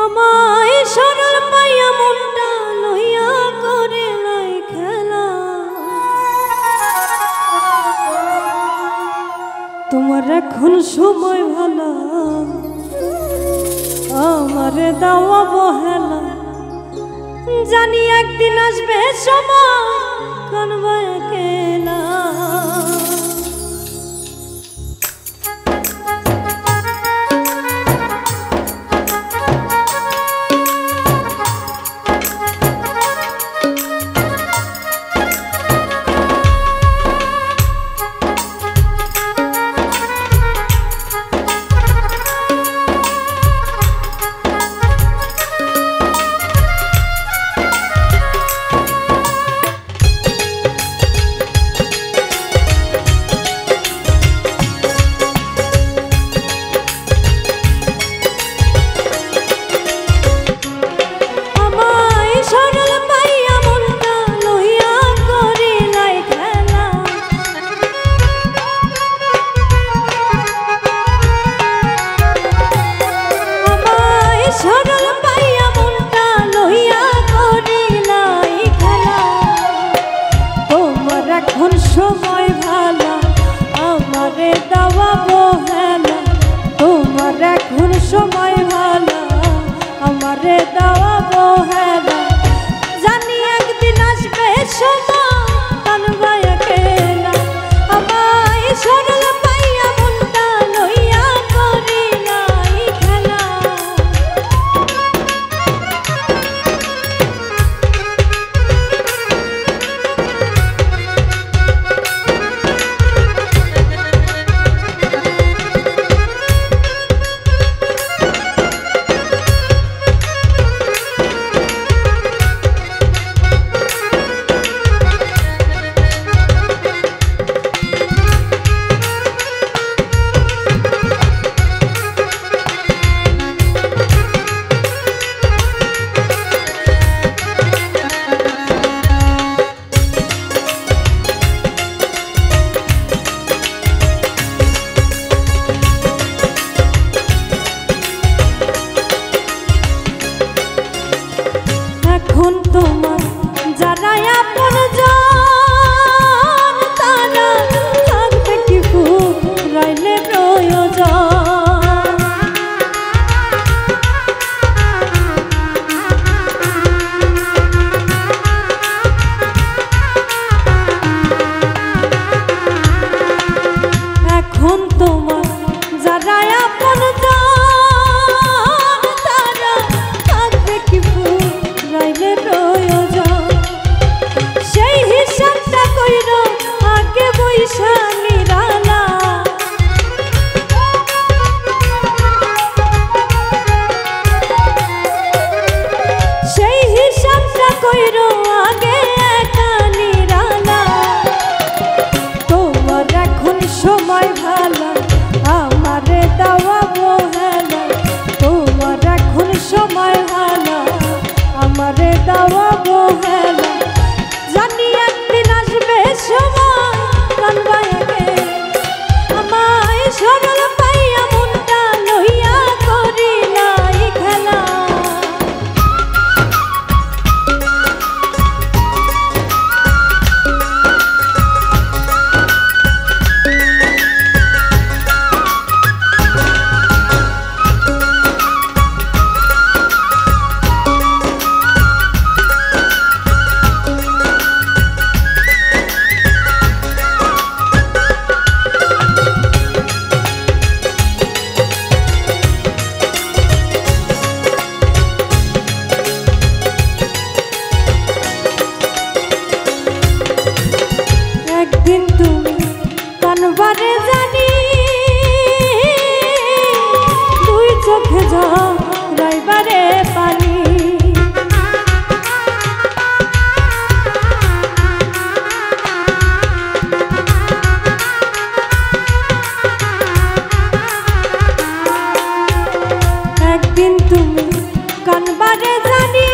আমায় সরল পাইয়া মনটা লইয়া করে লাই খেলা। তোমার এখন সময় ভালো, আমারে দাওয়া বহেলা। জানি একদিন আসবে সময় কানবা একেলা। সময় ভালো, আমারে দাওয়া বহেলা। তোমার এখন সময় ভালো, আমারে দাওয়া বহেলা। জানি একদিন আসবে সময় কানবা একেলা। আমায় সরল পাইয়া মনটা লইয়া করিলাই খেলা। এখন তোমার যারা আপনজন তারা থাকবে কি ফুরাইলে প্রয়োজন। এখন তোমার যারা আপনজন তারা থাকবে কি রাইলে প্রয়োজন। সেই হিসাবটা কইর আগে বৈশা নিরালা। সেই হিসাবটা কইর আগে একা নিরালা। তোমার এখন সময় ভালো, আমারে দাওয়া বহেলা। তোমার এখন সময় ভালো, আমারে দাওয়া বহেলা। জানি একদিন আসবে সময় কানবা একেলা। আমায় সরল পাইয়া মনটা লইয়া করিলাই খেলা। একদিন তুমি কানবারে জানি, দুই চোখে ঝরাইবারে পানি। একদিন তুমি কানবারে জানি,